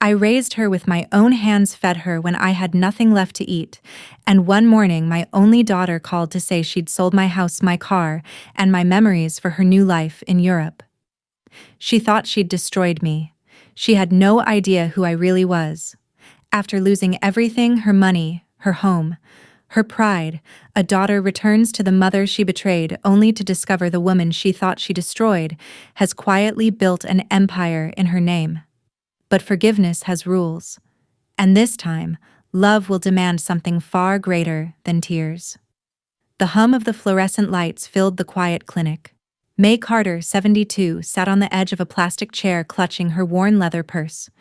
I raised her with my own hands, fed her when I had nothing left to eat, and one morning my only daughter called to say she'd sold my house, my car, and my memories for her new life in Europe. She thought she'd destroyed me. She had no idea who I really was. After losing everything, her money, her home, her pride, a daughter returns to the mother she betrayed only to discover the woman she thought she destroyed has quietly built an empire in her name. But forgiveness has rules. And this time, love will demand something far greater than tears. The hum of the fluorescent lights filled the quiet clinic. May Carter, 72, sat on the edge of a plastic chair clutching her worn leather purse.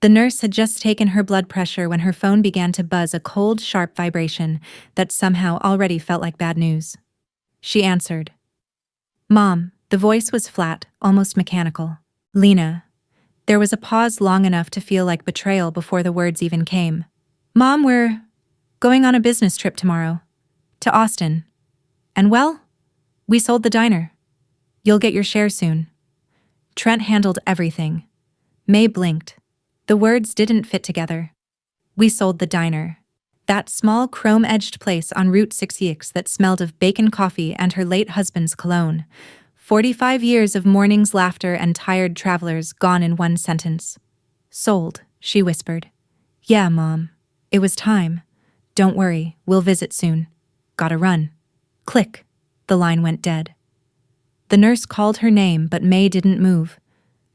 The nurse had just taken her blood pressure when her phone began to buzz, a cold, sharp vibration that somehow already felt like bad news. She answered. "Mom," the voice was flat, almost mechanical. "Lena." There was a pause long enough to feel like betrayal before the words even came. "Mom, we're going on a business trip tomorrow. To Austin. And well, we sold the diner. You'll get your share soon." Trent handled everything. May blinked. The words didn't fit together. We sold the diner. That small chrome-edged place on Route 66 that smelled of bacon coffee and her late husband's cologne. 45 years of mornings, laughter, and tired travelers gone in one sentence. "Sold," she whispered. "Yeah, Mom. It was time. Don't worry, we'll visit soon. Gotta run." Click. The line went dead. The nurse called her name, but May didn't move.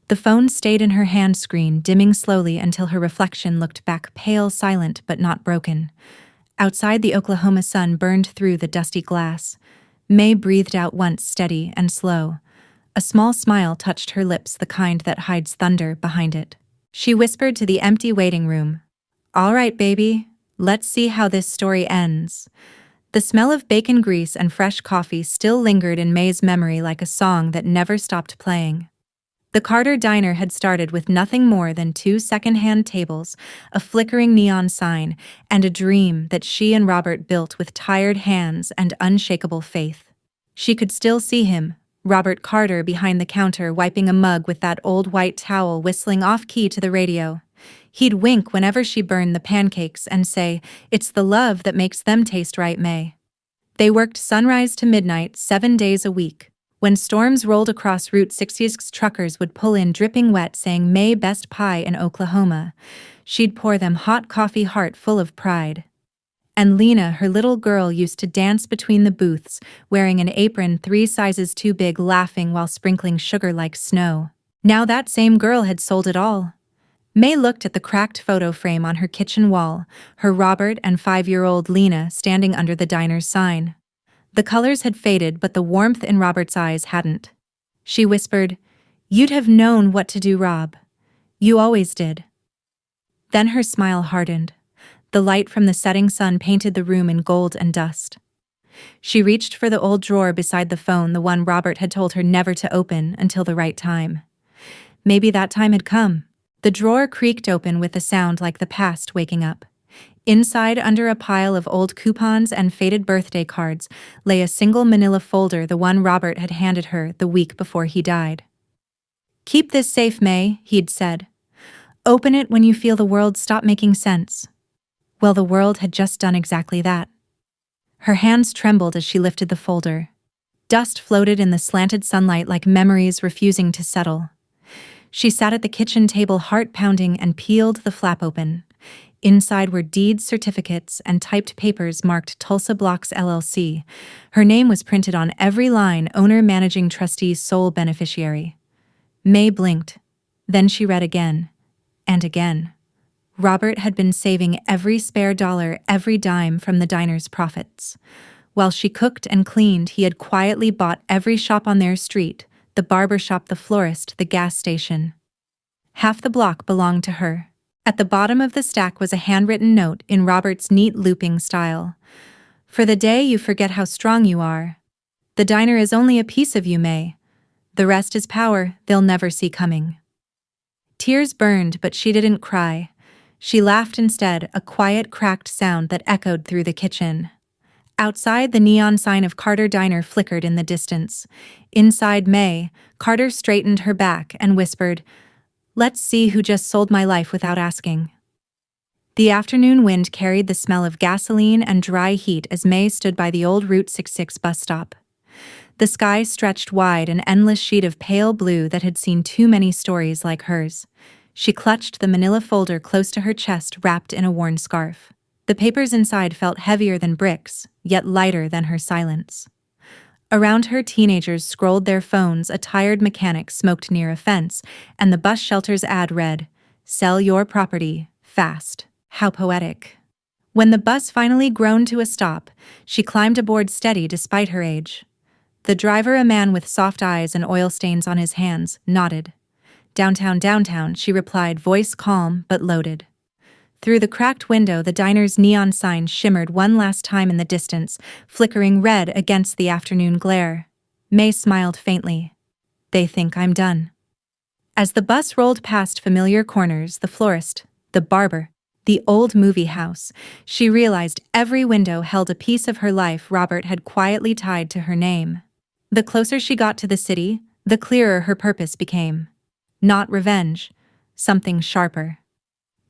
The phone stayed in her hand screen, dimming slowly until her reflection looked back, pale, silent, but not broken. Outside, the Oklahoma sun burned through the dusty glass. May breathed out once, steady and slow. A small smile touched her lips, the kind that hides thunder behind it. She whispered to the empty waiting room, "All right, baby, let's see how this story ends." The smell of bacon grease and fresh coffee still lingered in May's memory like a song that never stopped playing. The Carter Diner had started with nothing more than 2 second-hand tables, a flickering neon sign, and a dream that she and Robert built with tired hands and unshakable faith. She could still see him, Robert Carter, behind the counter, wiping a mug with that old white towel, whistling off-key to the radio. He'd wink whenever she burned the pancakes and say, "It's the love that makes them taste right, May." They worked sunrise to midnight, 7 days a week. When storms rolled across Route 66, truckers would pull in dripping wet saying, "May, best pie in Oklahoma." She'd pour them hot coffee, heart full of pride. And Lena, her little girl, used to dance between the booths, wearing an apron 3 sizes too big, laughing while sprinkling sugar like snow. Now that same girl had sold it all. May looked at the cracked photo frame on her kitchen wall, her Robert and 5-year-old Lena standing under the diner's sign. The colors had faded, but the warmth in Robert's eyes hadn't. She whispered, "You'd have known what to do, Rob. You always did." Then her smile hardened. The light from the setting sun painted the room in gold and dust. She reached for the old drawer beside the phone, the one Robert had told her never to open until the right time. Maybe that time had come. The drawer creaked open with a sound like the past waking up. Inside, under a pile of old coupons and faded birthday cards, lay a single manila folder, the one Robert had handed her the week before he died. "Keep this safe, May," he'd said. "Open it when you feel the world stop making sense." Well, the world had just done exactly that. Her hands trembled as she lifted the folder. Dust floated in the slanted sunlight like memories refusing to settle. She sat at the kitchen table, heart pounding, and peeled the flap open. Inside were deeds, certificates, and typed papers marked Tulsa Blocks LLC. Her name was printed on every line: owner, managing trustee, sole beneficiary. May blinked. Then she read again. And again. Robert had been saving every spare dollar, every dime from the diner's profits. While she cooked and cleaned, he had quietly bought every shop on their street: the barber shop, the florist, the gas station. Half the block belonged to her. At the bottom of the stack was a handwritten note in Robert's neat looping style. "For the day you forget how strong you are. The diner is only a piece of you, May. The rest is power they'll never see coming." Tears burned, but she didn't cry. She laughed instead, a quiet, cracked sound that echoed through the kitchen. Outside, the neon sign of Carter Diner flickered in the distance. Inside May, Carter straightened her back and whispered, Let's see who just sold my life without asking. The afternoon wind carried the smell of gasoline and dry heat as May stood by the old Route 66 bus stop. The sky stretched wide, an endless sheet of pale blue that had seen too many stories like hers. She clutched the manila folder close to her chest, wrapped in a worn scarf. The papers inside felt heavier than bricks, yet lighter than her silence. Around her, teenagers scrolled their phones, a tired mechanic smoked near a fence, and the bus shelter's ad read, "Sell your property, fast." How poetic. When the bus finally groaned to a stop, she climbed aboard steady despite her age. The driver, a man with soft eyes and oil stains on his hands, nodded. "Downtown, downtown," she replied, voice calm but loaded. Through the cracked window, the diner's neon sign shimmered one last time in the distance, flickering red against the afternoon glare. May smiled faintly. "They think I'm done." As the bus rolled past familiar corners, the florist, the barber, the old movie house, she realized every window held a piece of her life Robert had quietly tied to her name. The closer she got to the city, the clearer her purpose became. Not revenge, something sharper.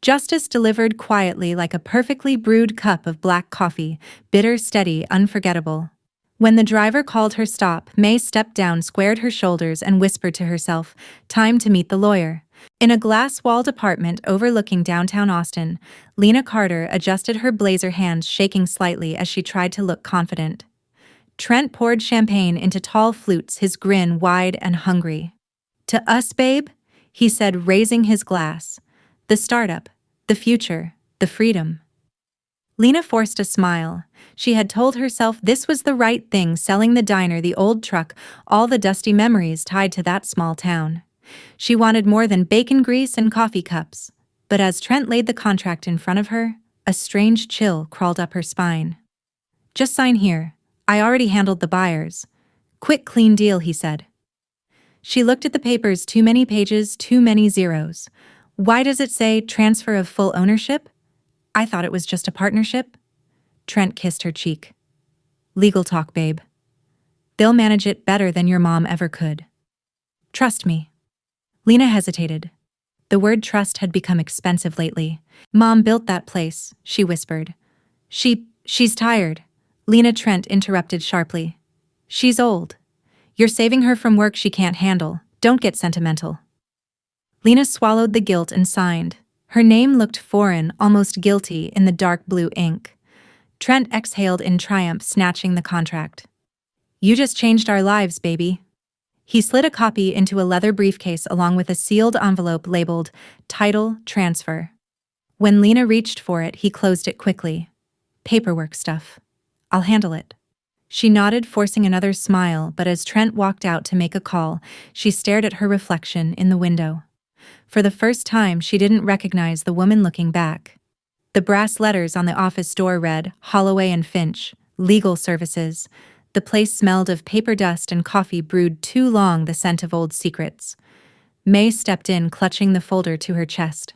Justice delivered quietly, like a perfectly brewed cup of black coffee, bitter, steady, unforgettable. When the driver called her stop, May stepped down, squared her shoulders, and whispered to herself, "Time to meet the lawyer." In a glass-walled apartment overlooking downtown Austin, Lena Carter adjusted her blazer, hands shaking slightly as she tried to look confident. Trent poured champagne into tall flutes, his grin wide and hungry. "To us, babe," he said, raising his glass. "The startup, the future, the freedom." Lena forced a smile. She had told herself this was the right thing, selling the diner, the old truck, all the dusty memories tied to that small town. She wanted more than bacon grease and coffee cups. But as Trent laid the contract in front of her, a strange chill crawled up her spine. "Just sign here. I already handled the buyers." "Quick, clean deal," he said. She looked at the papers, too many pages, too many zeros. "Why does it say transfer of full ownership? I thought it was just a partnership." Trent kissed her cheek. "Legal talk, babe. They'll manage it better than your mom ever could. Trust me." Lena hesitated. The word trust had become expensive lately. "Mom built that place," she whispered. She's tired." Lena, Trent interrupted sharply. "She's old. You're saving her from work she can't handle. Don't get sentimental." Lena swallowed the guilt and signed. Her name looked foreign, almost guilty, in the dark blue ink. Trent exhaled in triumph, snatching the contract. "You just changed our lives, baby." He slid a copy into a leather briefcase along with a sealed envelope labeled Title Transfer. When Lena reached for it, he closed it quickly. "Paperwork stuff. I'll handle it." She nodded, forcing another smile, but as Trent walked out to make a call, she stared at her reflection in the window. For the first time, she didn't recognize the woman looking back. The brass letters on the office door read, "Holloway and Finch, Legal Services." The place smelled of paper dust and coffee brewed too long, the scent of old secrets. May stepped in, clutching the folder to her chest.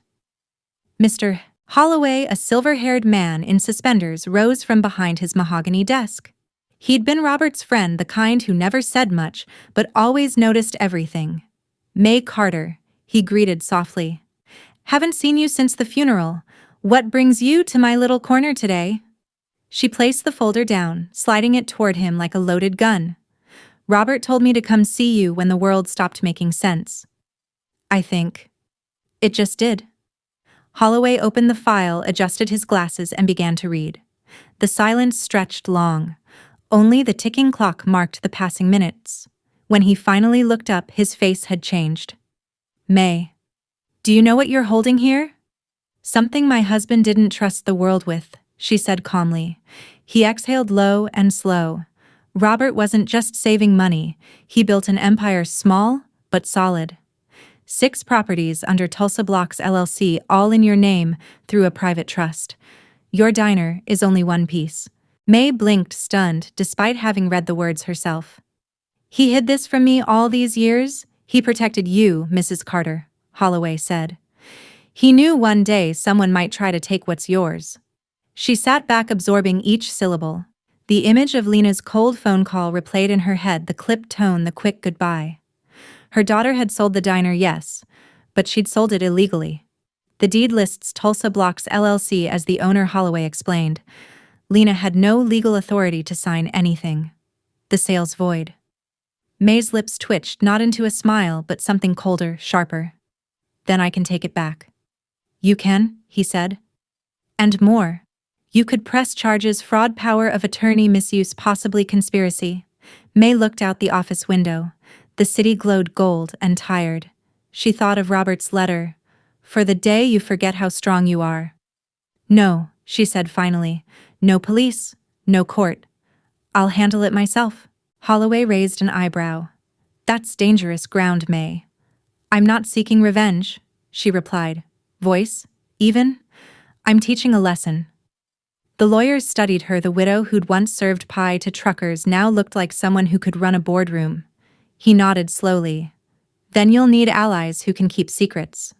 Mr. Holloway, a silver-haired man in suspenders, rose from behind his mahogany desk. He'd been Robert's friend, the kind who never said much, but always noticed everything. "May Carter," he greeted softly. "Haven't seen you since the funeral. What brings you to my little corner today?" She placed the folder down, sliding it toward him like a loaded gun. "Robert told me to come see you when the world stopped making sense. I think it just did." Holloway opened the file, adjusted his glasses, and began to read. The silence stretched long. Only the ticking clock marked the passing minutes. When he finally looked up, his face had changed. "May, do you know what you're holding here?" "Something my husband didn't trust the world with," she said calmly. He exhaled low and slow. Robert wasn't just saving money. He built an empire, small but solid. 6 properties under Tulsa Blocks LLC, all in your name, through a private trust. Your diner is only one piece. May blinked, stunned, despite having read the words herself. "He hid this from me all these years? He protected you, Mrs. Carter," Holloway said. "He knew one day someone might try to take what's yours." She sat back, absorbing each syllable. The image of Lena's cold phone call replayed in her head, the clipped tone, the quick goodbye. Her daughter had sold the diner, yes, but she'd sold it illegally. The deed lists Tulsa Blocks LLC as the owner, Holloway explained. Lena had no legal authority to sign anything. The sale's void. May's lips twitched, not into a smile, but something colder, sharper. Then I can take it back. You can, he said. And more. You could press charges: fraud, power of attorney misuse, possibly conspiracy. May looked out the office window. The city glowed gold and tired. She thought of Robert's letter. For the day you forget how strong you are. No, she said finally. No police, no court. I'll handle it myself. Holloway raised an eyebrow. That's dangerous ground, May. I'm not seeking revenge, she replied. Voice, even? I'm teaching a lesson. The lawyers studied her. The widow who'd once served pie to truckers now looked like someone who could run a boardroom. He nodded slowly. Then you'll need allies who can keep secrets.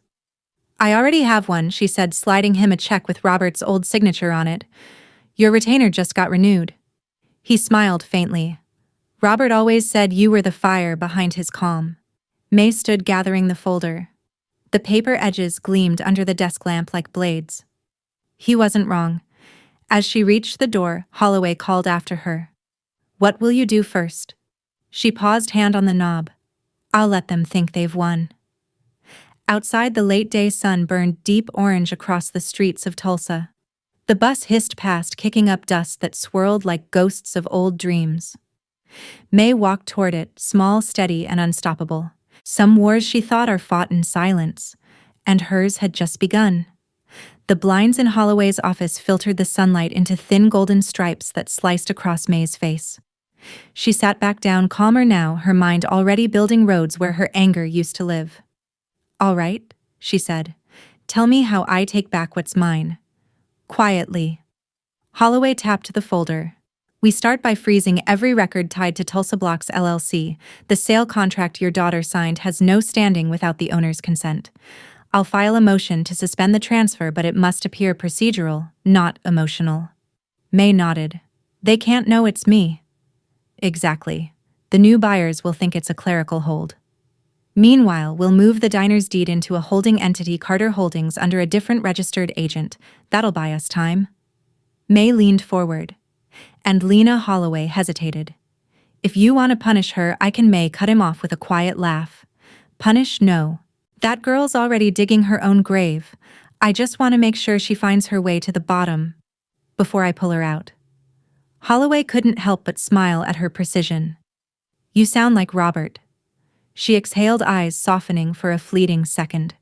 I already have one, she said, sliding him a check with Robert's old signature on it. Your retainer just got renewed. He smiled faintly. Robert always said you were the fire behind his calm. May stood gathering the folder. The paper edges gleamed under the desk lamp like blades. He wasn't wrong. As she reached the door, Holloway called after her. What will you do first? She paused, hand on the knob. I'll let them think they've won. Outside, the late-day sun burned deep orange across the streets of Tulsa. The bus hissed past, kicking up dust that swirled like ghosts of old dreams. May walked toward it, small, steady, and unstoppable. Some wars, she thought, are fought in silence, and hers had just begun. The blinds in Holloway's office filtered the sunlight into thin golden stripes that sliced across May's face. She sat back down, calmer now, her mind already building roads where her anger used to live. All right, she said. Tell me how I take back what's mine. Quietly. Holloway tapped the folder. We start by freezing every record tied to Tulsa Blocks LLC. The sale contract your daughter signed has no standing without the owner's consent. I'll file a motion to suspend the transfer, but it must appear procedural, not emotional. May nodded. They can't know it's me. Exactly. The new buyers will think it's a clerical hold. Meanwhile, we'll move the diner's deed into a holding entity, Carter Holdings, under a different registered agent. That'll buy us time. May leaned forward. And Lena Holloway hesitated. If you want to punish her, I can. May cut him off with a quiet laugh. Punish? No. That girl's already digging her own grave. I just want to make sure she finds her way to the bottom before I pull her out. Holloway couldn't help but smile at her precision. You sound like Robert. She exhaled, eyes softening for a fleeting second.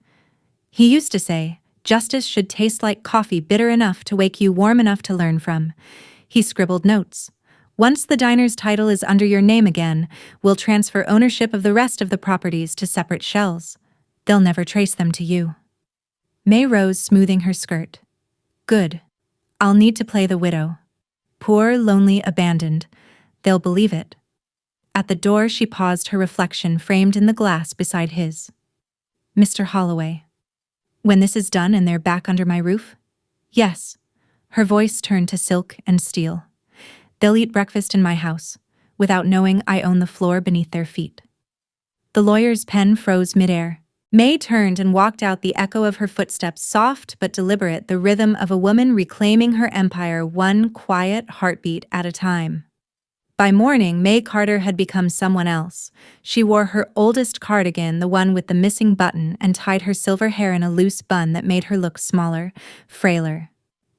He used to say, justice should taste like coffee, bitter enough to wake you, warm enough to learn from. He scribbled notes. Once the diner's title is under your name again, we'll transfer ownership of the rest of the properties to separate shells. They'll never trace them to you. May rose, smoothing her skirt. Good. I'll need to play the widow. Poor, lonely, abandoned. They'll believe it. At the door, she paused, her reflection framed in the glass beside his. Mr. Holloway. When this is done and they're back under my roof? Yes. Her voice turned to silk and steel. They'll eat breakfast in my house, without knowing I own the floor beneath their feet. The lawyer's pen froze midair. May turned and walked out, the echo of her footsteps soft but deliberate, the rhythm of a woman reclaiming her empire, one quiet heartbeat at a time. By morning, May Carter had become someone else. She wore her oldest cardigan, the one with the missing button, and tied her silver hair in a loose bun that made her look smaller, frailer.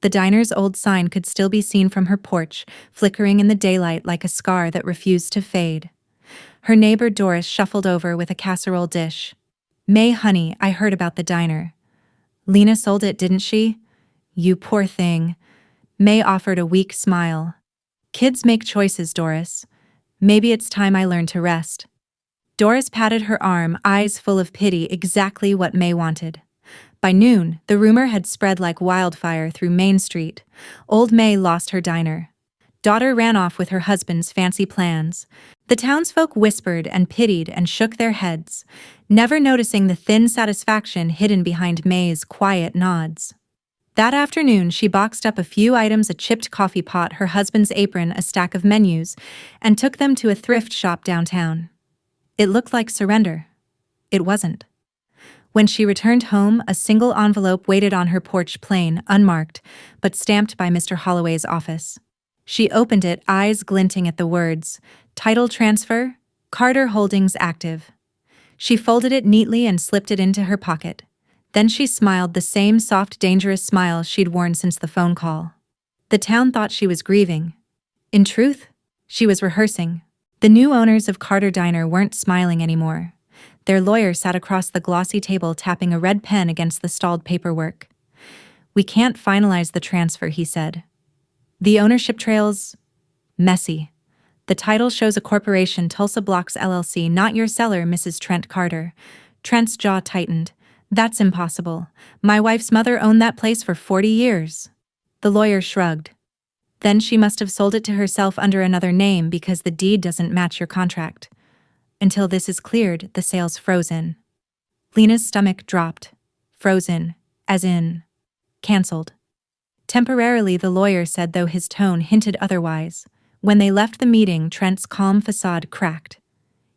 The diner's old sign could still be seen from her porch, flickering in the daylight like a scar that refused to fade. Her neighbor Doris shuffled over with a casserole dish. May, honey, I heard about the diner. Lena sold it, didn't she? You poor thing. May offered a weak smile. Kids make choices, Doris. Maybe it's time I learned to rest. Doris patted her arm, eyes full of pity, exactly what May wanted. By noon, the rumor had spread like wildfire through Main Street. Old May lost her diner. Daughter ran off with her husband's fancy plans. The townsfolk whispered and pitied and shook their heads, never noticing the thin satisfaction hidden behind May's quiet nods. That afternoon, she boxed up a few items, a chipped coffee pot, her husband's apron, a stack of menus, and took them to a thrift shop downtown. It looked like surrender. It wasn't. When she returned home, a single envelope waited on her porch, plain, unmarked, but stamped by Mr. Holloway's office. She opened it, eyes glinting at the words, "Title transfer, Carter Holdings active." She folded it neatly and slipped it into her pocket. Then she smiled, the same soft, dangerous smile she'd worn since the phone call. The town thought she was grieving. In truth, she was rehearsing. The new owners of Carter Diner weren't smiling anymore. Their lawyer sat across the glossy table, tapping a red pen against the stalled paperwork. "We can't finalize the transfer," he said. "The ownership trail's messy. The title shows a corporation, Tulsa Blocks LLC, not your seller, Mrs. Trent Carter." Trent's jaw tightened. "That's impossible. My wife's mother owned that place for 40 years. The lawyer shrugged. "Then she must have sold it to herself under another name because the deed doesn't match your contract. Until this is cleared, the sale's frozen." Lena's stomach dropped. Frozen, as in cancelled. Temporarily, the lawyer said, though his tone hinted otherwise. When they left the meeting, Trent's calm facade cracked.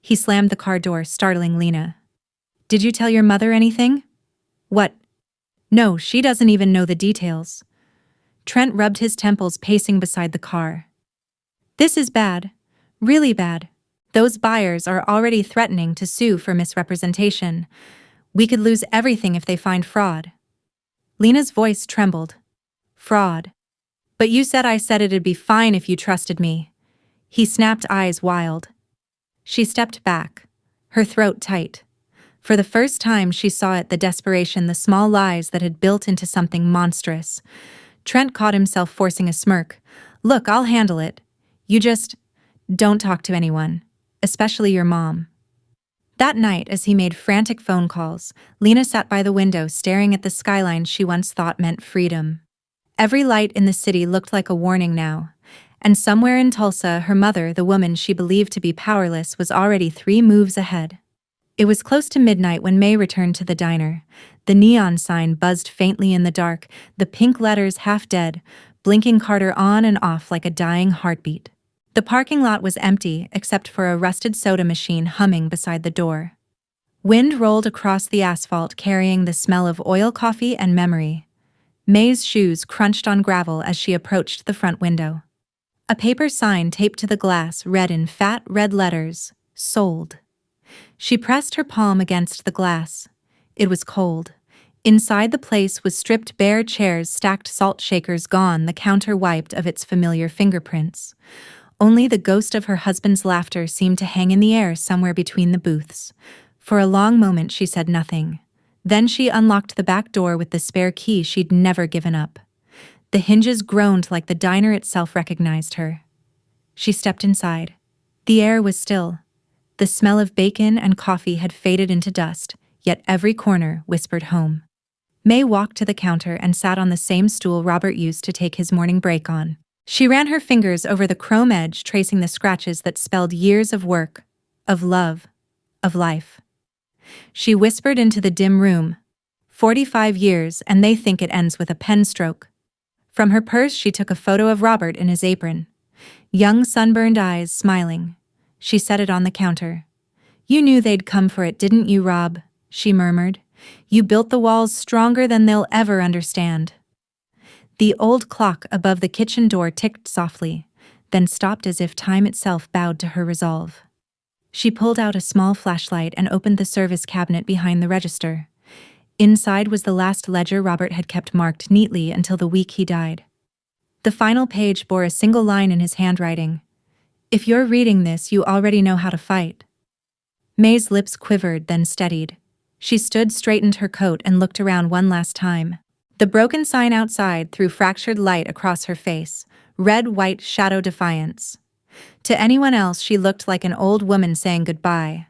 He slammed the car door, startling Lena. "Did you tell your mother anything?" "What?" "No, she doesn't even know the details." Trent rubbed his temples, pacing beside the car. "This is bad. Really bad. Those buyers are already threatening to sue for misrepresentation. We could lose everything if they find fraud." Lena's voice trembled. "Fraud. But you said I said it'd be fine if you trusted me." He snapped, eyes wild. She stepped back, her throat tight. For the first time she saw it, the desperation, the small lies that had built into something monstrous. Trent caught himself forcing a smirk. "Look, I'll handle it. You just don't talk to anyone, especially your mom." That night, as he made frantic phone calls, Lena sat by the window, staring at the skyline she once thought meant freedom. Every light in the city looked like a warning now, and somewhere in Tulsa, her mother, the woman she believed to be powerless, was already 3 moves ahead. It was close to midnight when May returned to the diner. The neon sign buzzed faintly in the dark, the pink letters half dead, blinking Carter on and off like a dying heartbeat. The parking lot was empty, except for a rusted soda machine humming beside the door. Wind rolled across the asphalt, carrying the smell of oil, coffee, and memory. May's shoes crunched on gravel as she approached the front window. A paper sign taped to the glass read in fat red letters, "Sold." She pressed her palm against the glass. It was cold. Inside, the place was stripped bare, chairs stacked, salt shakers gone, the counter wiped of its familiar fingerprints. Only the ghost of her husband's laughter seemed to hang in the air somewhere between the booths. For a long moment she said nothing. Then she unlocked the back door with the spare key she'd never given up. The hinges groaned like the diner itself recognized her. She stepped inside. The air was still. The smell of bacon and coffee had faded into dust, yet every corner whispered home. May walked to the counter and sat on the same stool Robert used to take his morning break on. She ran her fingers over the chrome edge, tracing the scratches that spelled years of work, of love, of life. She whispered into the dim room, 45 years, and they think it ends with a pen stroke." From her purse she took a photo of Robert in his apron. Young sunburned eyes, smiling. She set it on the counter. "You knew they'd come for it, didn't you, Rob?" she murmured. "You built the walls stronger than they'll ever understand." The old clock above the kitchen door ticked softly, then stopped as if time itself bowed to her resolve. She pulled out a small flashlight and opened the service cabinet behind the register. Inside was the last ledger Robert had kept marked neatly until the week he died. The final page bore a single line in his handwriting. "If you're reading this, you already know how to fight." May's lips quivered, then steadied. She straightened her coat and looked around one last time. The broken sign outside threw fractured light across her face, red, white, shadow defiance. To anyone else she looked like an old woman saying goodbye,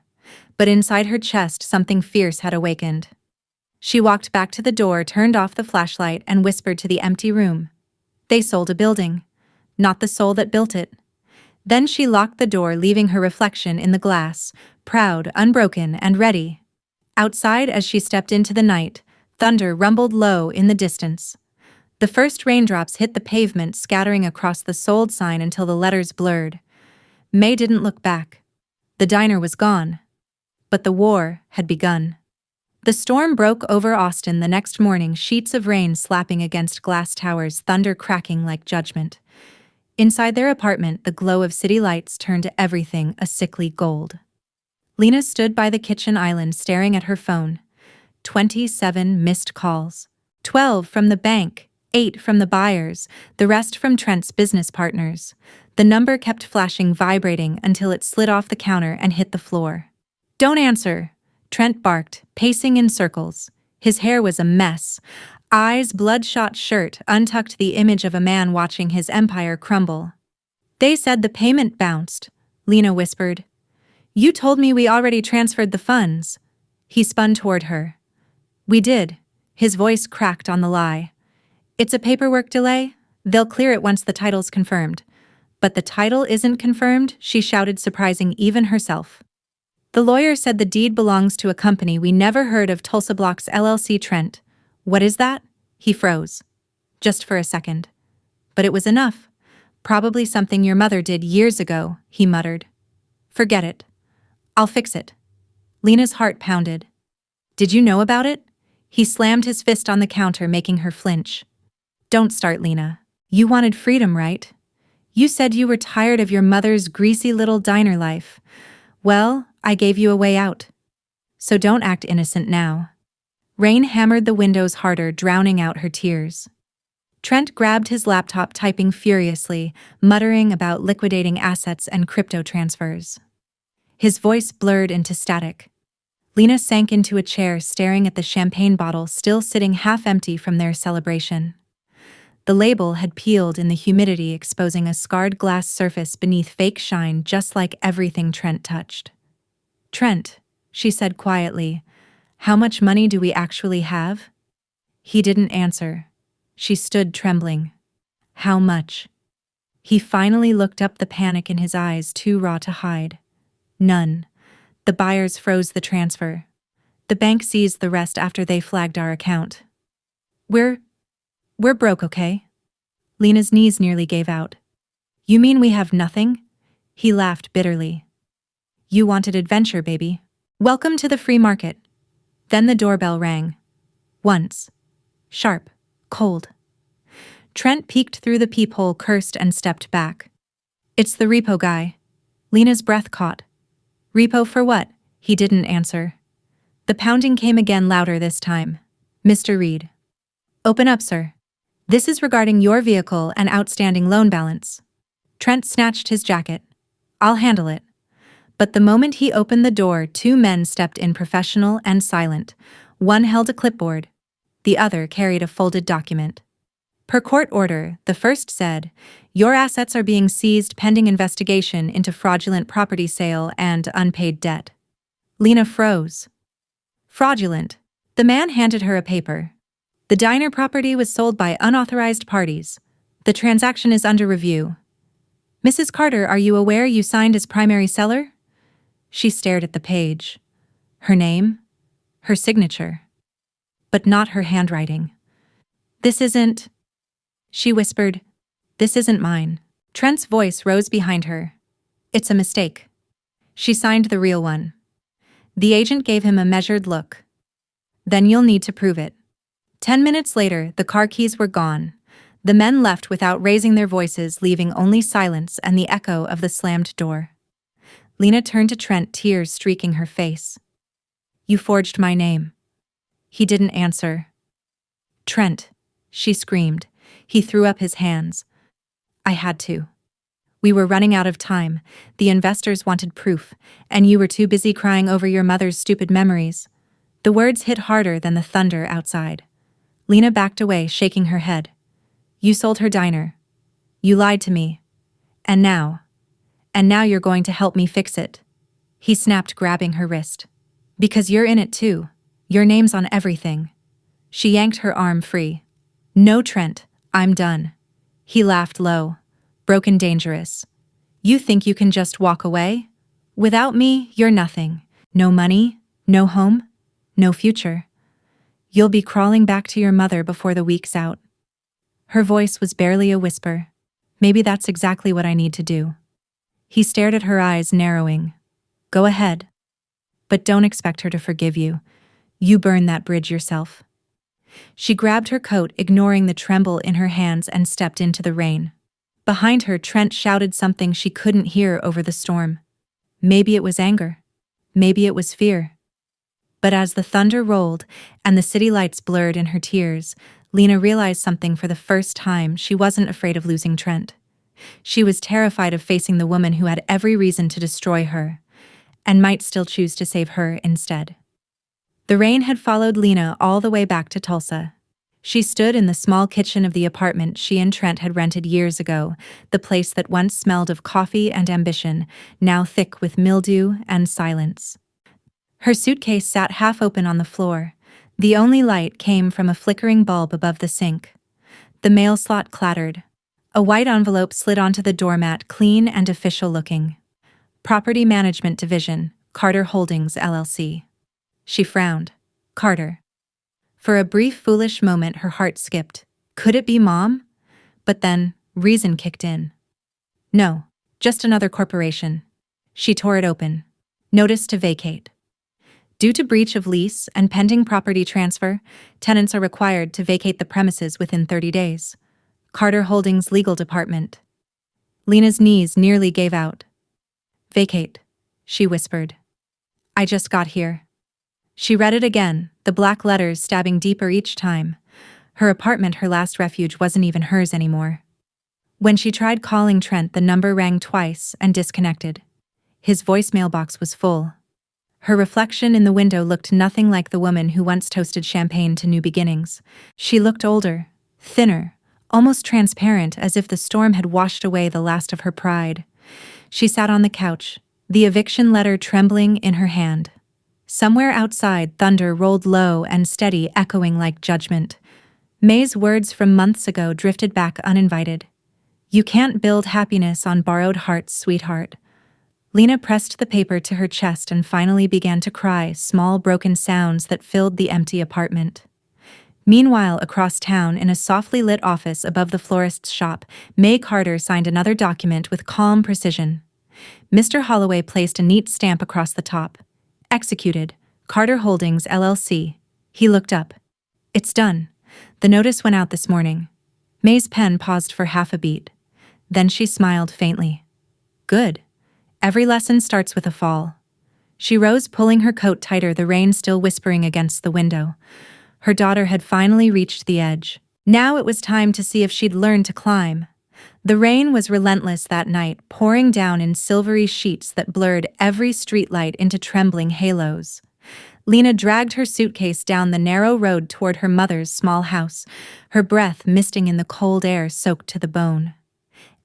but inside her chest something fierce had awakened. She walked back to the door, turned off the flashlight, and whispered to the empty room. "They sold a building, not the soul that built it." Then she locked the door, leaving her reflection in the glass, proud, unbroken, and ready. Outside, as she stepped into the night, thunder rumbled low in the distance. The first raindrops hit the pavement, scattering across the sold sign until the letters blurred. May didn't look back. The diner was gone. But the war had begun. The storm broke over Austin the next morning, sheets of rain slapping against glass towers, thunder cracking like judgment. Inside their apartment, the glow of city lights turned everything a sickly gold. Lena stood by the kitchen island staring at her phone. 27 missed calls. 12 from the bank, 8 from the buyers, the rest from Trent's business partners. The number kept flashing, vibrating until it slid off the counter and hit the floor. "Don't answer," Trent barked, pacing in circles. His hair was a mess. Eyes, bloodshot shirt, untucked, the image of a man watching his empire crumble. "They said the payment bounced," Lena whispered. "You told me we already transferred the funds." He spun toward her. "We did." His voice cracked on the lie. "It's a paperwork delay. They'll clear it once the title's confirmed." "But the title isn't confirmed," she shouted, surprising even herself. "The lawyer said the deed belongs to a company we never heard of, Tulsa Blocks LLC. Trent, what is that?" He froze. Just for a second. "But it was enough. Probably something your mother did years ago," he muttered. "Forget it. I'll fix it." Lena's heart pounded. "Did you know about it?" He slammed his fist on the counter, making her flinch. "Don't start, Lena. You wanted freedom, right? You said you were tired of your mother's greasy little diner life. Well, I gave you a way out. So don't act innocent now." Rain hammered the windows harder, drowning out her tears. Trent grabbed his laptop, typing furiously, muttering about liquidating assets and crypto transfers. His voice blurred into static. Lena sank into a chair, staring at the champagne bottle still sitting half-empty from their celebration. The label had peeled in the humidity, exposing a scarred glass surface beneath fake shine, just like everything Trent touched. "Trent," she said quietly, "how much money do we actually have?" He didn't answer. She stood trembling. "How much?" He finally looked up, the panic in his eyes too raw to hide. "None. The buyers froze the transfer. The bank seized the rest after they flagged our account. We're broke, okay?" Lena's knees nearly gave out. "You mean we have nothing?" He laughed bitterly. "You wanted adventure, baby. Welcome to the free market." Then the doorbell rang. Once. Sharp. Cold. Trent peeked through the peephole, cursed, and stepped back. "It's the repo guy." Lena's breath caught. "Repo for what?" He didn't answer. The pounding came again, louder this time. "Mr. Reed." "Open up, sir. This is regarding your vehicle and outstanding loan balance." Trent snatched his jacket. "I'll handle it." But the moment he opened the door, two men stepped in, professional and silent. One held a clipboard. The other carried a folded document. "Per court order," the first said, "your assets are being seized pending investigation into fraudulent property sale and unpaid debt." Lena froze. "Fraudulent." The man handed her a paper. "The diner property was sold by unauthorized parties. The transaction is under review. Mrs. Carter, are you aware you signed as primary seller?" She stared at the page. Her name? Her signature. But not her handwriting. "This isn't..." She whispered. "This isn't mine." Trent's voice rose behind her. "It's a mistake." She signed the real one. The agent gave him a measured look. "Then you'll need to prove it." 10 minutes later, the car keys were gone. The men left without raising their voices, leaving only silence and the echo of the slammed door. Lena turned to Trent, tears streaking her face. "You forged my name." He didn't answer. "Trent," she screamed. He threw up his hands. "I had to. We were running out of time. The investors wanted proof, and you were too busy crying over your mother's stupid memories." The words hit harder than the thunder outside. Lena backed away, shaking her head. "You sold her diner. You lied to me. And now you're going to help me fix it." He snapped, grabbing her wrist. "Because you're in it too. Your name's on everything." She yanked her arm free. "No, Trent, I'm done." He laughed low. "Broken, dangerous. You think you can just walk away? Without me, you're nothing. No money, no home, no future. You'll be crawling back to your mother before the week's out." Her voice was barely a whisper. "Maybe that's exactly what I need to do." He stared at her, eyes narrowing. "Go ahead. But don't expect her to forgive you. You burn that bridge yourself. She grabbed her coat, ignoring the tremble in her hands, and stepped into the rain. Behind her, Trent shouted something she couldn't hear over the storm. Maybe it was anger. Maybe it was fear. But as the thunder rolled and the city lights blurred in her tears, Lena realized something for the first time. She wasn't afraid of losing Trent. She was terrified of facing the woman who had every reason to destroy her, and might still choose to save her instead. The rain had followed Lena all the way back to Tulsa. She stood in the small kitchen of the apartment she and Trent had rented years ago, the place that once smelled of coffee and ambition, now thick with mildew and silence. Her suitcase sat half open on the floor. The only light came from a flickering bulb above the sink. The mail slot clattered. A white envelope slid onto the doormat, clean and official-looking. Property Management Division, Carter Holdings, LLC. She frowned. Carter. For a brief, foolish moment, her heart skipped. Could it be Mom? But then, reason kicked in. No, just another corporation. She tore it open. Notice to vacate. Due to breach of lease and pending property transfer, tenants are required to vacate the premises within 30 days. Carter Holdings Legal Department. Lena's knees nearly gave out. Vacate, she whispered. I just got here. She read it again, the black letters stabbing deeper each time. Her apartment, her last refuge, wasn't even hers anymore. When she tried calling Trent, the number rang twice and disconnected. His voicemail box was full. Her reflection in the window looked nothing like the woman who once toasted champagne to new beginnings. She looked older, thinner, almost transparent, as if the storm had washed away the last of her pride. She sat on the couch, the eviction letter trembling in her hand. Somewhere outside, thunder rolled low and steady, echoing like judgment. May's words from months ago drifted back uninvited. You can't build happiness on borrowed hearts, sweetheart. Lena pressed the paper to her chest and finally began to cry, small broken sounds that filled the empty apartment. Meanwhile, across town, in a softly lit office above the florist's shop, May Carter signed another document with calm precision. Mr. Holloway placed a neat stamp across the top. Executed, Carter Holdings, LLC. He looked up. It's done. The notice went out this morning. May's pen paused for half a beat. Then she smiled faintly. Good. Every lesson starts with a fall. She rose, pulling her coat tighter, the rain still whispering against the window. Her daughter had finally reached the edge. Now it was time to see if she'd learned to climb. The rain was relentless that night, pouring down in silvery sheets that blurred every streetlight into trembling halos. Lena dragged her suitcase down the narrow road toward her mother's small house, her breath misting in the cold air soaked to the bone.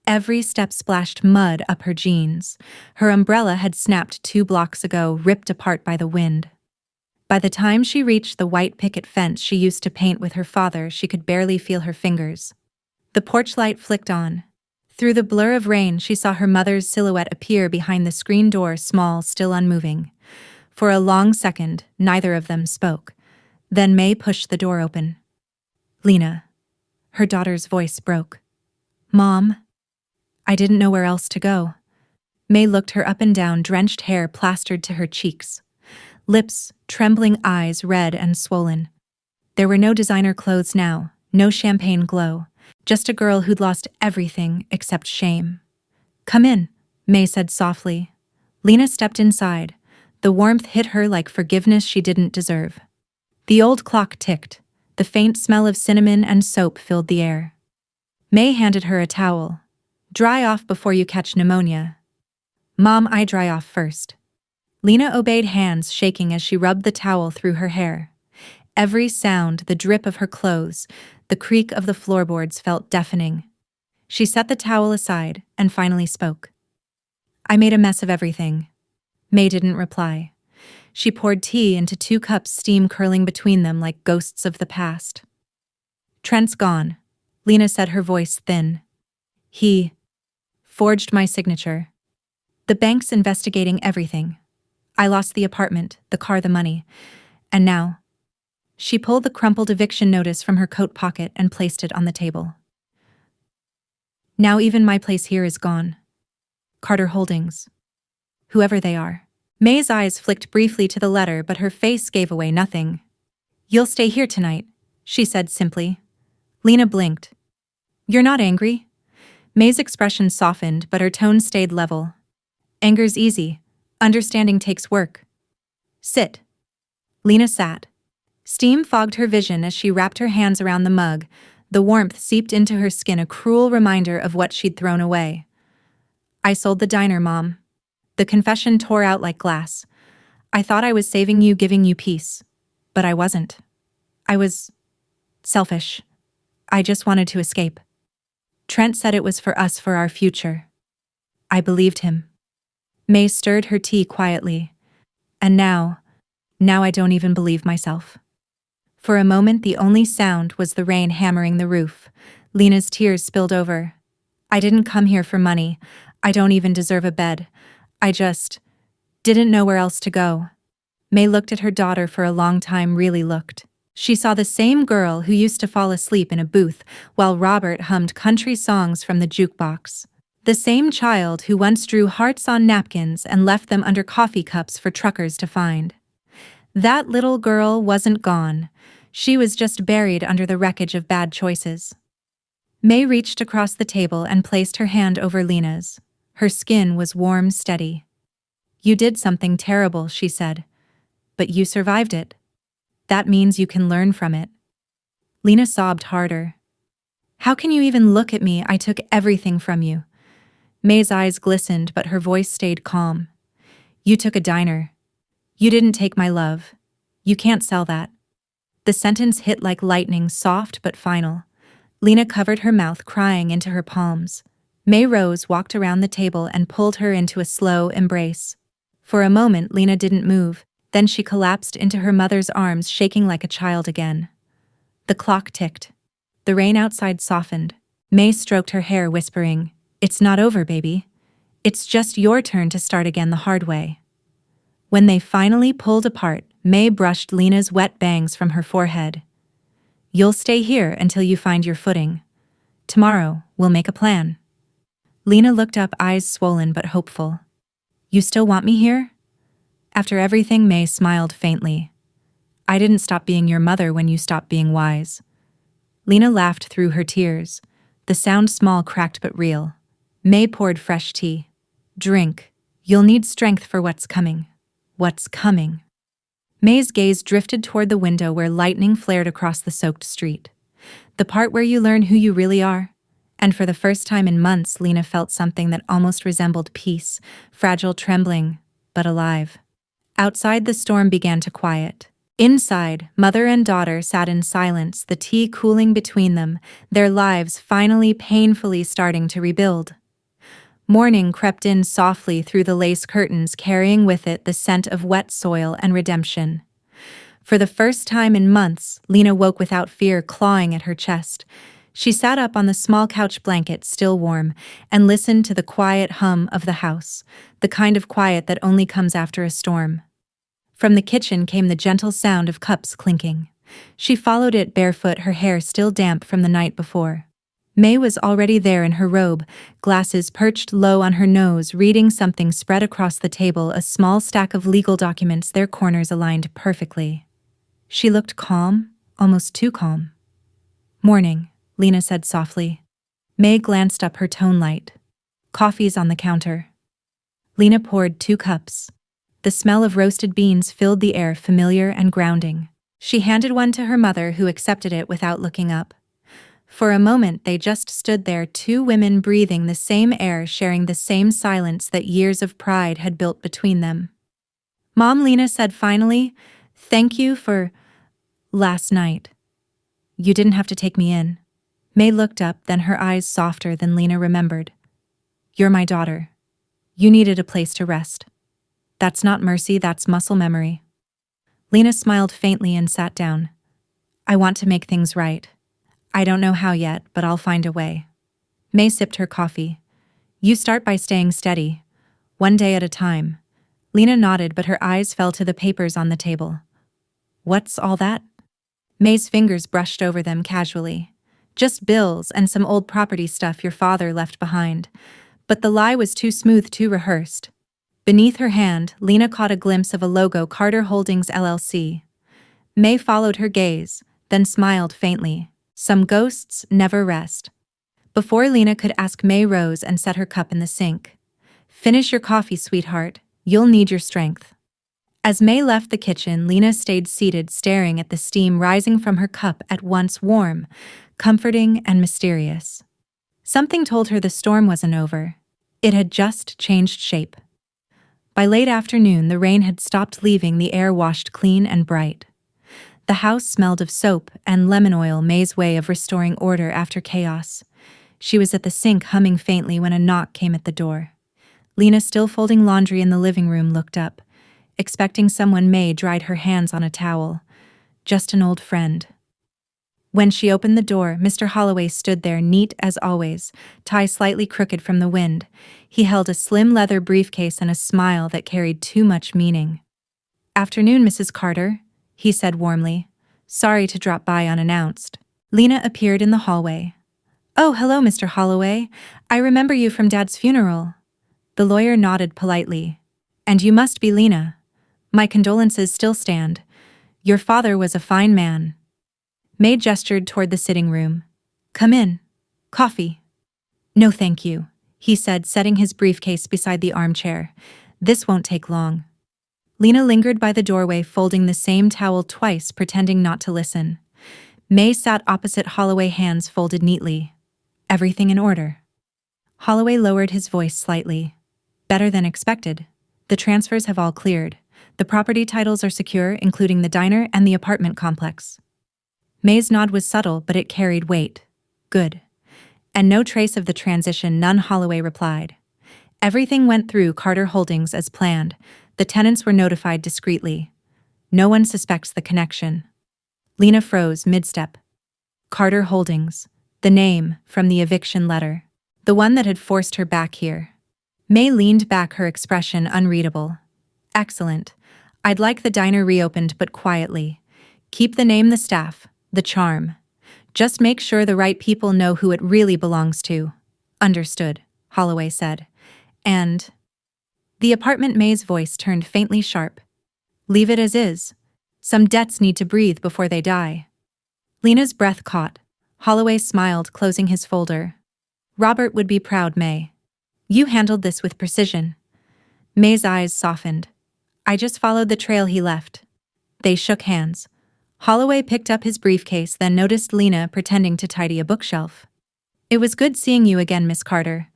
Every step splashed mud up her jeans. Her umbrella had snapped 2 blocks ago, ripped apart by the wind. By the time she reached the white picket fence she used to paint with her father, she could barely feel her fingers. The porch light flicked on. Through the blur of rain, she saw her mother's silhouette appear behind the screen door, small, still unmoving. For a long second, neither of them spoke. Then May pushed the door open. Lena. Her daughter's voice broke. Mom. I didn't know where else to go. May looked her up and down, drenched hair plastered to her cheeks. Lips, trembling, eyes red and swollen. There were no designer clothes now, no champagne glow, just a girl who'd lost everything except shame. Come in, May said softly. Lena stepped inside. The warmth hit her like forgiveness she didn't deserve. The old clock ticked. The faint smell of cinnamon and soap filled the air. May handed her a towel. Dry off before you catch pneumonia. Mom, I dry off first. Lena obeyed, hands shaking as she rubbed the towel through her hair. Every sound, the drip of her clothes, the creak of the floorboards felt deafening. She set the towel aside and finally spoke. I made a mess of everything. May didn't reply. She poured tea into 2 cups, steam curling between them like ghosts of the past. Trent's gone, Lena said, her voice thin. He forged my signature. The bank's investigating everything. I lost the apartment, the car, the money. And now. She pulled the crumpled eviction notice from her coat pocket and placed it on the table. Now even my place here is gone. Carter Holdings. Whoever they are. May's eyes flicked briefly to the letter, but her face gave away nothing. You'll stay here tonight, she said simply. Lena blinked. You're not angry? May's expression softened, but her tone stayed level. Anger's easy. Understanding takes work. Sit. Lena sat. Steam fogged her vision as she wrapped her hands around the mug. The warmth seeped into her skin, a cruel reminder of what she'd thrown away. I sold the diner, Mom. The confession tore out like glass. I thought I was saving you, giving you peace. But I wasn't. I was selfish. I just wanted to escape. Trent said it was for us, for our future. I believed him. May stirred her tea quietly. And now I don't even believe myself. For a moment, the only sound was the rain hammering the roof. Lena's tears spilled over. I didn't come here for money. I don't even deserve a bed. I just didn't know where else to go. May looked at her daughter for a long time, really looked. She saw the same girl who used to fall asleep in a booth while Robert hummed country songs from the jukebox. The same child who once drew hearts on napkins and left them under coffee cups for truckers to find. That little girl wasn't gone. She was just buried under the wreckage of bad choices. May reached across the table and placed her hand over Lena's. Her skin was warm, steady. You did something terrible, she said. But you survived it. That means you can learn from it. Lena sobbed harder. How can you even look at me? I took everything from you. May's eyes glistened, but her voice stayed calm. You took a diner. You didn't take my love. You can't sell that. The sentence hit like lightning, soft but final. Lena covered her mouth, crying into her palms. May Rose walked around the table and pulled her into a slow embrace. For a moment, Lena didn't move, then she collapsed into her mother's arms, shaking like a child again. The clock ticked. The rain outside softened. May stroked her hair, whispering, "It's not over, baby. It's just your turn to start again the hard way." When they finally pulled apart, May brushed Lena's wet bangs from her forehead. You'll stay here until you find your footing. Tomorrow, we'll make a plan. Lena looked up, eyes swollen but hopeful. You still want me here? After everything, May smiled faintly. I didn't stop being your mother when you stopped being wise. Lena laughed through her tears. The sound small, cracked but real. May poured fresh tea. Drink. You'll need strength for what's coming. What's coming? May's gaze drifted toward the window where lightning flared across the soaked street. The part where you learn who you really are. And for the first time in months, Lena felt something that almost resembled peace, fragile, trembling, but alive. Outside, the storm began to quiet. Inside, mother and daughter sat in silence, the tea cooling between them, their lives finally painfully starting to rebuild. Morning crept in softly through the lace curtains, carrying with it the scent of wet soil and redemption. For the first time in months, Lena woke without fear clawing at her chest. She sat up on the small couch blanket, still warm, and listened to the quiet hum of the house, the kind of quiet that only comes after a storm. From the kitchen came the gentle sound of cups clinking. She followed it barefoot, her hair still damp from the night before. May was already there in her robe, glasses perched low on her nose, reading something spread across the table, a small stack of legal documents, their corners aligned perfectly. She looked calm, almost too calm. Morning, Lena said softly. May glanced up, her tone light. Coffee's on the counter. Lena poured 2 cups. The smell of roasted beans filled the air, familiar and grounding. She handed one to her mother, who accepted it without looking up. For a moment they just stood there, 2 women breathing the same air, sharing the same silence that years of pride had built between them. Mom, Lena said finally, thank you for last night. You didn't have to take me in. May looked up, then her eyes softer than Lena remembered. You're my daughter. You needed a place to rest. That's not mercy, that's muscle memory. Lena smiled faintly and sat down. I want to make things right. I don't know how yet, but I'll find a way. May sipped her coffee. You start by staying steady, one day at a time. Lena nodded, but her eyes fell to the papers on the table. What's all that? May's fingers brushed over them casually. Just bills and some old property stuff your father left behind. But the lie was too smooth, too rehearsed. Beneath her hand, Lena caught a glimpse of a logo, Carter Holdings LLC. May followed her gaze, then smiled faintly. Some ghosts never rest. Before Lena could ask, May rose and set her cup in the sink. Finish your coffee, sweetheart. You'll need your strength. As May left the kitchen, Lena stayed seated, staring at the steam rising from her cup, at once warm, comforting, and mysterious. Something told her the storm wasn't over. It had just changed shape. By late afternoon, the rain had stopped, leaving the air washed clean and bright. The house smelled of soap and lemon oil, May's way of restoring order after chaos. She was at the sink, humming faintly, when a knock came at the door. Lena, still folding laundry in the living room, looked up, expecting someone. May dried her hands on a towel. Just an old friend. When she opened the door, Mr. Holloway stood there, neat as always, tie slightly crooked from the wind. He held a slim leather briefcase and a smile that carried too much meaning. "Afternoon, Mrs. Carter," he said warmly. "Sorry to drop by unannounced." Lena appeared in the hallway. "Oh, hello, Mr. Holloway. I remember you from Dad's funeral." The lawyer nodded politely. "And you must be Lena. My condolences still stand. Your father was a fine man." May gestured toward the sitting room. "Come in. Coffee?" "No, thank you," he said, setting his briefcase beside the armchair. "This won't take long." Lena lingered by the doorway, folding the same towel twice, pretending not to listen. May sat opposite Holloway, hands folded neatly. "Everything in order?" Holloway lowered his voice slightly. "Better than expected. The transfers have all cleared. The property titles are secure, including the diner and the apartment complex." May's nod was subtle, but it carried weight. "Good. And no trace of the transition?" "None," Holloway replied. "Everything went through Carter Holdings as planned. The tenants were notified discreetly. No one suspects the connection." Lena froze mid-step. Carter Holdings. The name, from the eviction letter. The one that had forced her back here. May leaned back, her expression unreadable. "Excellent. I'd like the diner reopened, but quietly. Keep the name, the staff, the charm. Just make sure the right people know who it really belongs to." "Understood," Holloway said. "And the apartment?" May's voice turned faintly sharp. "Leave it as is. Some debts need to breathe before they die." Lena's breath caught. Holloway smiled, closing his folder. "Robert would be proud, May. You handled this with precision." May's eyes softened. "I just followed the trail he left." They shook hands. Holloway picked up his briefcase, then noticed Lena pretending to tidy a bookshelf. "It was good seeing you again, Miss Carter.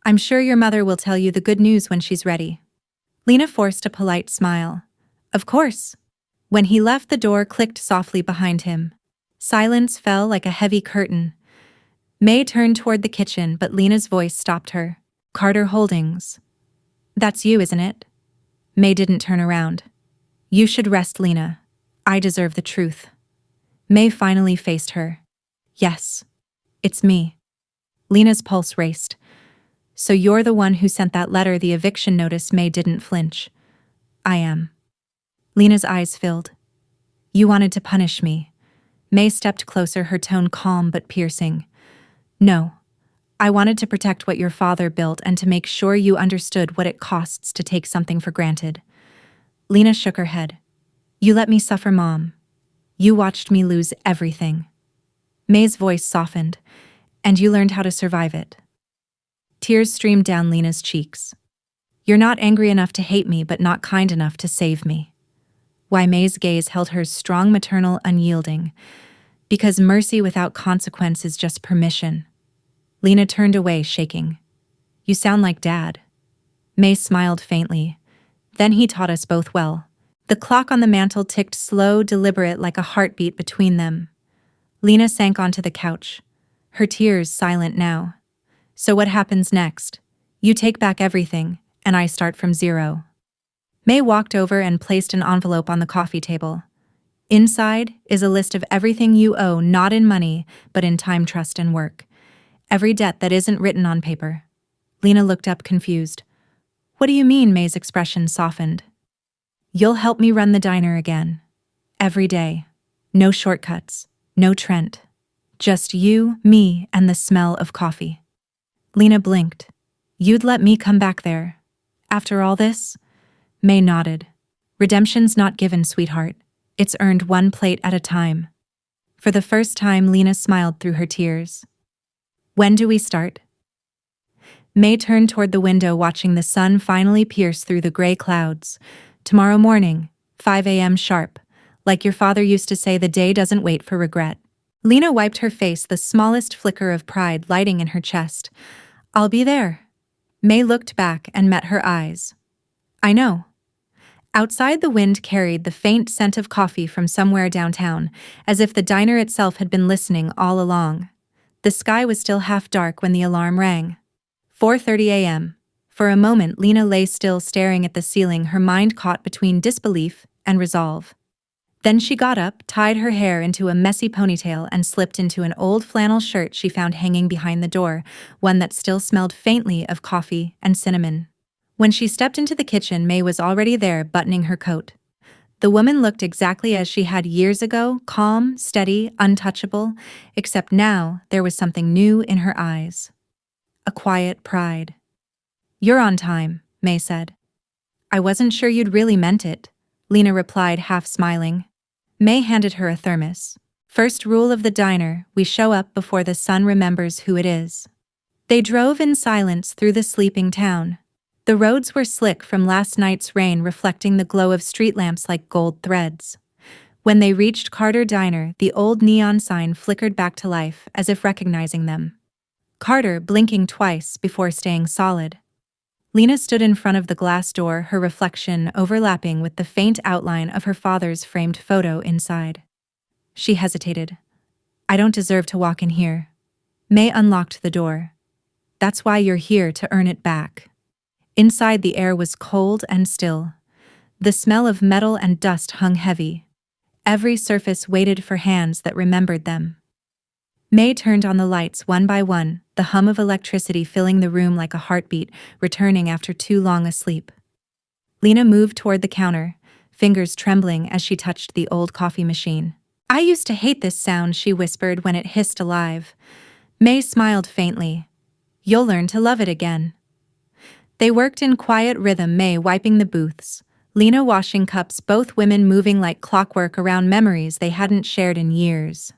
I'm sure your mother will tell you the good news when she's ready." Lena forced a polite smile. "Of course." When he left, the door clicked softly behind him. Silence fell like a heavy curtain. May turned toward the kitchen, but Lena's voice stopped her. "Carter Holdings. That's you, isn't it?" May didn't turn around. "You should rest, Lena. I deserve the truth." May finally faced her. "Yes. It's me." Lena's pulse raced. "So you're the one who sent that letter, the eviction notice?" May didn't flinch. "I am." Lena's eyes filled. "You wanted to punish me." May stepped closer, her tone calm but piercing. "No. I wanted to protect what your father built and to make sure you understood what it costs to take something for granted." Lena shook her head. "You let me suffer, Mom. You watched me lose everything." May's voice softened. "And you learned how to survive it." Tears streamed down Lena's cheeks. "You're not angry enough to hate me, but not kind enough to save me." Why? May's gaze held hers, strong, maternal, unyielding. "Because mercy without consequence is just permission." Lena turned away, shaking. "You sound like Dad." May smiled faintly. "Then he taught us both well." The clock on the mantel ticked, slow, deliberate, like a heartbeat between them. Lena sank onto the couch, her tears silent now. "So what happens next? You take back everything, and I start from zero." May walked over and placed an envelope on the coffee table. "Inside is a list of everything you owe, not in money, but in time, trust, and work. Every debt that isn't written on paper." Lena looked up, confused. "What do you mean?" May's expression softened. "You'll help me run the diner again. Every day. No shortcuts. No Trent. Just you, me, and the smell of coffee." Lena blinked. "You'd let me come back there? After all this?" May nodded. "Redemption's not given, sweetheart. It's earned one plate at a time. For the first time, Lena smiled through her tears. When do we start? May turned toward the window, watching the sun finally pierce through the gray clouds. Tomorrow morning, 5 a.m. sharp. Like your father used to say, the day doesn't wait for regret. Lena wiped her face, the smallest flicker of pride lighting in her chest. I'll be there. May looked back and met her eyes. I know. Outside, the wind carried the faint scent of coffee from somewhere downtown, as if the diner itself had been listening all along. The sky was still half dark when the alarm rang. 4:30 a.m. For a moment, Lena lay still, staring at the ceiling, her mind caught between disbelief and resolve. Then she got up, tied her hair into a messy ponytail, and slipped into an old flannel shirt she found hanging behind the door, one that still smelled faintly of coffee and cinnamon. When she stepped into the kitchen, May was already there, buttoning her coat. The woman looked exactly as she had years ago, calm, steady, untouchable, except now there was something new in her eyes. A quiet pride. You're on time, May said. I wasn't sure you'd really meant it, Lena replied, half smiling. May handed her a thermos. First rule of the diner, we show up before the sun remembers who it is. They drove in silence through the sleeping town. The roads were slick from last night's rain, reflecting the glow of street lamps like gold threads. When they reached Carter Diner, the old neon sign flickered back to life, as if recognizing them. Carter blinking twice before staying solid. Lena stood in front of the glass door, her reflection overlapping with the faint outline of her father's framed photo inside. She hesitated. I don't deserve to walk in here. May unlocked the door. That's why you're here, to earn it back. Inside, the air was cold and still. The smell of metal and dust hung heavy. Every surface waited for hands that remembered them. May turned on the lights one by one, the hum of electricity filling the room like a heartbeat, returning after too long a sleep. Lena moved toward the counter, fingers trembling as she touched the old coffee machine. I used to hate this sound, she whispered when it hissed alive. May smiled faintly. You'll learn to love it again. They worked in quiet rhythm, May wiping the booths, Lena washing cups, both women moving like clockwork around memories they hadn't shared in years.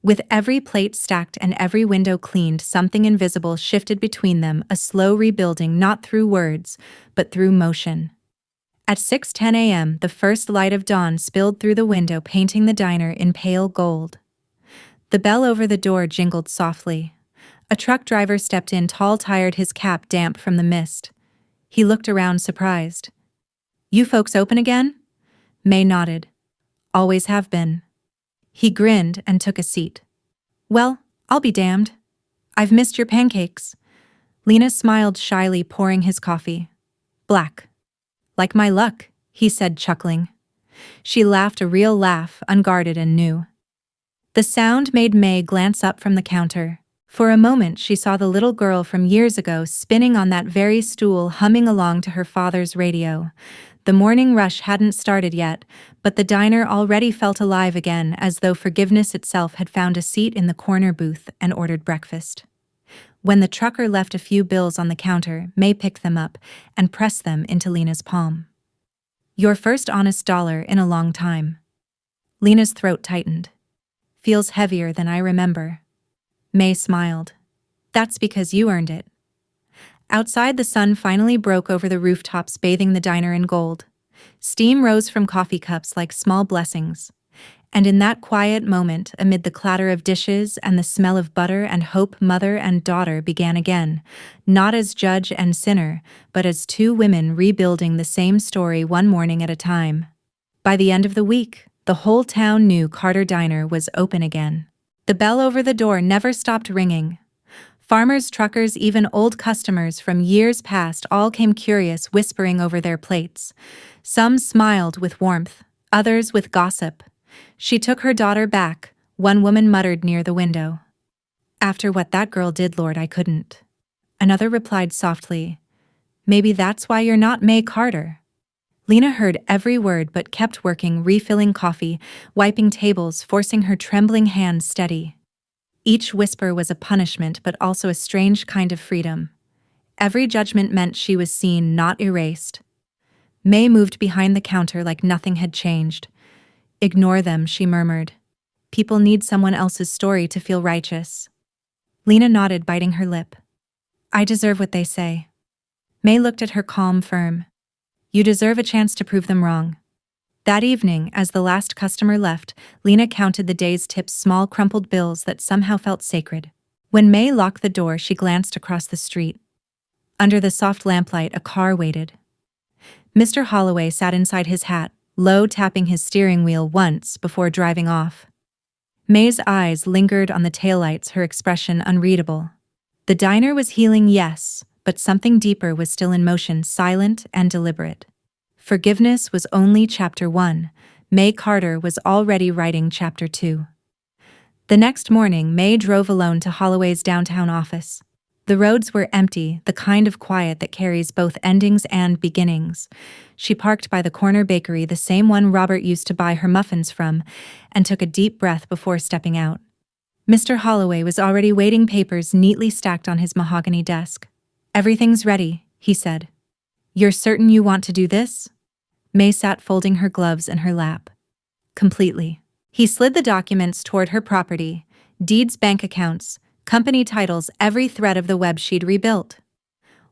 With every plate stacked and every window cleaned, something invisible shifted between them, a slow rebuilding, not through words, but through motion. At 6:10 a.m., the first light of dawn spilled through the window, painting the diner in pale gold. The bell over the door jingled softly. A truck driver stepped in, tall, tired, his cap damp from the mist. He looked around, surprised. You folks open again? May nodded. Always have been. He grinned and took a seat. Well, I'll be damned. I've missed your pancakes. Lena smiled shyly, pouring his coffee. Black. Like my luck, he said, chuckling. She laughed, a real laugh, unguarded and new. The sound made May glance up from the counter. For a moment she saw the little girl from years ago spinning on that very stool, humming along to her father's radio. The morning rush hadn't started yet, but the diner already felt alive again, as though forgiveness itself had found a seat in the corner booth and ordered breakfast. When the trucker left a few bills on the counter, May picked them up and pressed them into Lena's palm. Your first honest dollar in a long time. Lena's throat tightened. Feels heavier than I remember. May smiled. That's because you earned it. Outside, the sun finally broke over the rooftops, bathing the diner in gold. Steam rose from coffee cups like small blessings. And in that quiet moment, amid the clatter of dishes and the smell of butter and hope, mother and daughter began again, not as judge and sinner, but as two women rebuilding the same story, one morning at a time. By the end of the week, the whole town knew Carter Diner was open again. The bell over the door never stopped ringing. Farmers, truckers, even old customers from years past all came curious, whispering over their plates. Some smiled with warmth, others with gossip. She took her daughter back, one woman muttered near the window. After what that girl did, Lord, I couldn't. Another replied softly, maybe that's why you're not May Carter. Lena heard every word but kept working, refilling coffee, wiping tables, forcing her trembling hands steady. Each whisper was a punishment, but also a strange kind of freedom. Every judgment meant she was seen, not erased. May moved behind the counter like nothing had changed. Ignore them, she murmured. People need someone else's story to feel righteous. Lena nodded, biting her lip. I deserve what they say. May looked at her calm, firm. You deserve a chance to prove them wrong. That evening, as the last customer left, Lena counted the day's tips, small crumpled bills that somehow felt sacred. When May locked the door, she glanced across the street. Under the soft lamplight, a car waited. Mr. Holloway sat inside his hat, low, tapping his steering wheel once before driving off. May's eyes lingered on the taillights, her expression unreadable. The diner was healing, yes, but something deeper was still in motion, silent and deliberate. Forgiveness was only chapter 1. May Carter was already writing chapter 2. The next morning, May drove alone to Holloway's downtown office. The roads were empty, the kind of quiet that carries both endings and beginnings. She parked by the corner bakery, the same one Robert used to buy her muffins from, and took a deep breath before stepping out. Mr. Holloway was already waiting, papers neatly stacked on his mahogany desk. Everything's ready, he said. You're certain you want to do this? May sat folding her gloves in her lap. Completely. He slid the documents toward her property, deeds, bank accounts, company titles, every thread of the web she'd rebuilt.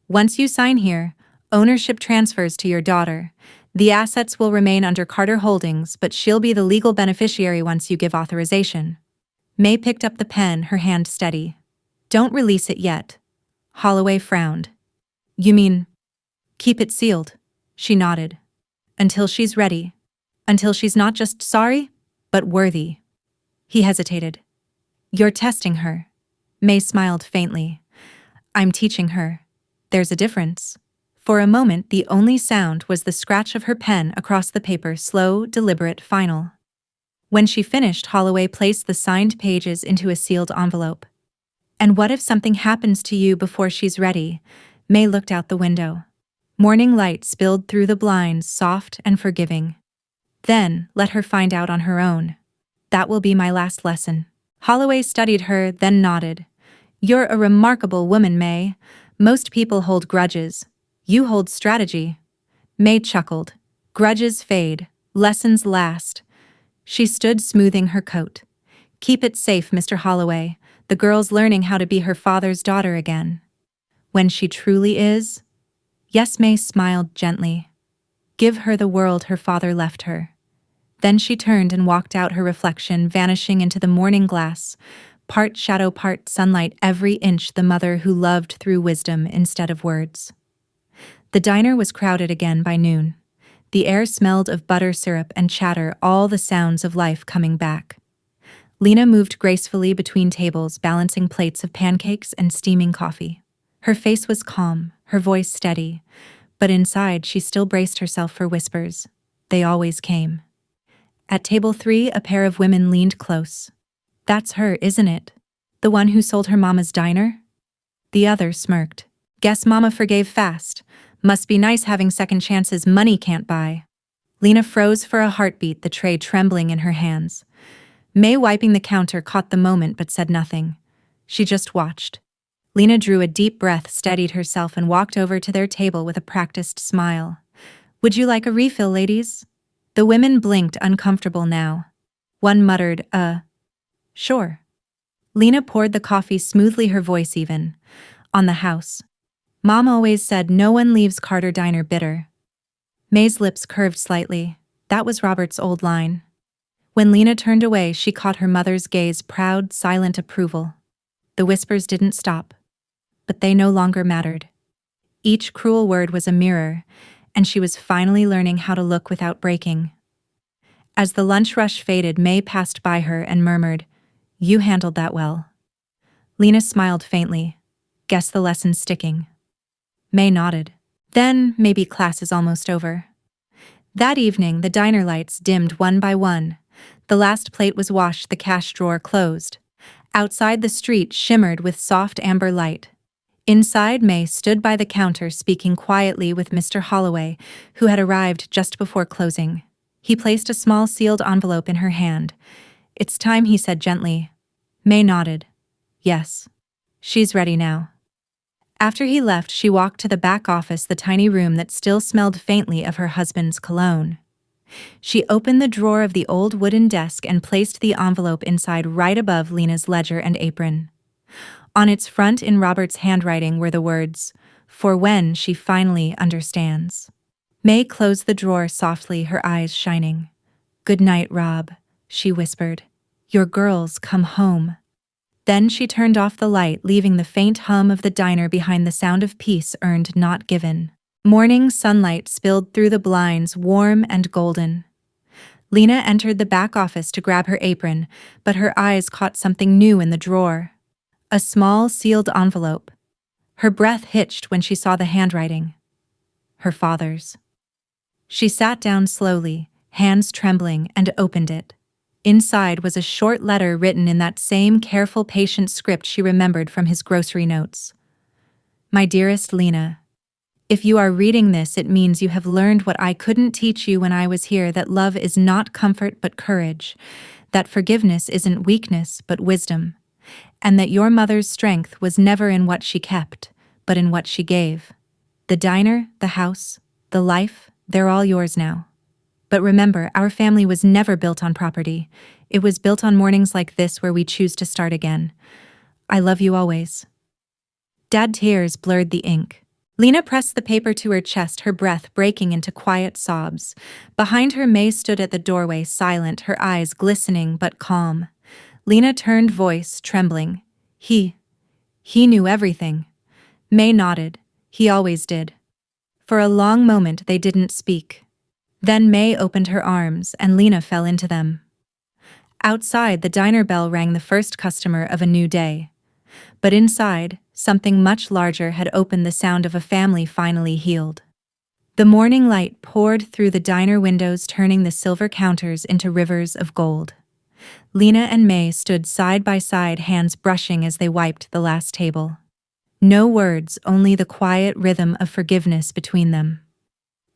Once you sign here, ownership transfers to your daughter. The assets will remain under Carter Holdings, but she'll be the legal beneficiary once you give authorization. May picked up the pen, her hand steady. Don't release it yet. Holloway frowned. You mean, keep it sealed? She nodded. Until she's ready. Until she's not just sorry, but worthy. He hesitated. You're testing her. May smiled faintly. I'm teaching her. There's a difference. For a moment, the only sound was the scratch of her pen across the paper, slow, deliberate, final. When she finished, Holloway placed the signed pages into a sealed envelope. And what if something happens to you before she's ready? May looked out the window. Morning light spilled through the blinds, soft and forgiving. Then, let her find out on her own. That will be my last lesson. Holloway studied her, then nodded. You're a remarkable woman, May. Most people hold grudges. You hold strategy. May chuckled. Grudges fade. Lessons last. She stood, smoothing her coat. Keep it safe, Mr. Holloway. The girl's learning how to be her father's daughter again. When she truly is? Yes, May smiled gently. Give her the world her father left her. Then she turned and walked out, her reflection vanishing into the morning glass, part shadow, part sunlight, every inch the mother who loved through wisdom instead of words. The diner was crowded again by noon. The air smelled of butter, syrup, and chatter, all the sounds of life coming back. Lena moved gracefully between tables, balancing plates of pancakes and steaming coffee. Her face was calm, her voice steady, but inside she still braced herself for whispers. They always came. At table 3, a pair of women leaned close. That's her, isn't it? The one who sold her mama's diner? The other smirked. Guess mama forgave fast. Must be nice having second chances money can't buy. Lena froze for a heartbeat, the tray trembling in her hands. May, wiping the counter, caught the moment but said nothing. She just watched. Lena drew a deep breath, steadied herself, and walked over to their table with a practiced smile. Would you like a refill, ladies? The women blinked, uncomfortable now. One muttered, sure. Lena poured the coffee smoothly, her voice even. On the house. Mom always said no one leaves Carter Diner bitter. May's lips curved slightly. That was Robert's old line. When Lena turned away, she caught her mother's gaze, proud, silent approval. The whispers didn't stop. But they no longer mattered. Each cruel word was a mirror, and she was finally learning how to look without breaking. As the lunch rush faded, May passed by her and murmured, You handled that well. Lena smiled faintly. Guess the lesson's sticking. May nodded. Then, maybe class is almost over. That evening, the diner lights dimmed one by one. The last plate was washed, the cash drawer closed. Outside, the street shimmered with soft amber light. Inside, May stood by the counter, speaking quietly with Mr. Holloway, who had arrived just before closing. He placed a small sealed envelope in her hand. It's time, he said gently. May nodded. Yes. She's ready now. After he left, she walked to the back office, the tiny room that still smelled faintly of her husband's cologne. She opened the drawer of the old wooden desk and placed the envelope inside right above Lena's ledger and apron. On its front in Robert's handwriting were the words, "For when she finally understands." May closed the drawer softly, her eyes shining. "Good night, Rob," she whispered. "Your girls come home." Then she turned off the light, leaving the faint hum of the diner behind the sound of peace earned, not given. Morning sunlight spilled through the blinds, warm and golden. Lena entered the back office to grab her apron, but her eyes caught something new in the drawer. A small, sealed envelope. Her breath hitched when she saw the handwriting. Her father's. She sat down slowly, hands trembling, and opened it. Inside was a short letter written in that same careful, patient script she remembered from his grocery notes. "My dearest Lena, if you are reading this, it means you have learned what I couldn't teach you when I was here, that love is not comfort but courage, that forgiveness isn't weakness but wisdom, and that your mother's strength was never in what she kept, but in what she gave. The diner, the house, the life, they're all yours now. But remember, our family was never built on property. It was built on mornings like this where we choose to start again. I love you always." Dead tears blurred the ink. Lena pressed the paper to her chest, her breath breaking into quiet sobs. Behind her, May stood at the doorway, silent, her eyes glistening but calm. Lena turned, voice trembling. He knew everything." May nodded. "He always did." For a long moment they didn't speak. Then May opened her arms, and Lena fell into them. Outside, the diner bell rang, the first customer of a new day. But inside, something much larger had opened, the sound of a family finally healed. The morning light poured through the diner windows, turning the silver counters into rivers of gold. Lena and May stood side by side, hands brushing as they wiped the last table. No words, only the quiet rhythm of forgiveness between them.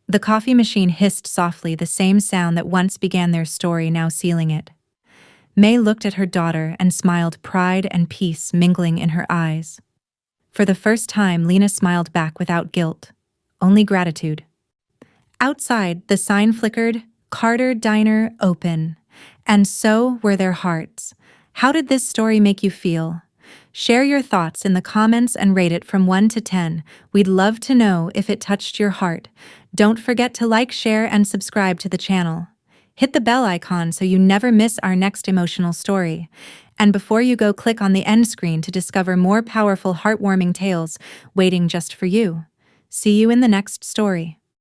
The coffee machine hissed softly, the same sound that once began their story, now sealing it. May looked at her daughter and smiled, pride and peace mingling in her eyes. For the first time, Lena smiled back without guilt, only gratitude. Outside, the sign flickered, "Carter Diner Open." And so were their hearts. How did this story make you feel? Share your thoughts in the comments and rate it from 1 to 10. We'd love to know if it touched your heart. Don't forget to like, share, and subscribe to the channel. Hit the bell icon so you never miss our next emotional story. And before you go, click on the end screen to discover more powerful, heartwarming tales waiting just for you. See you in the next story.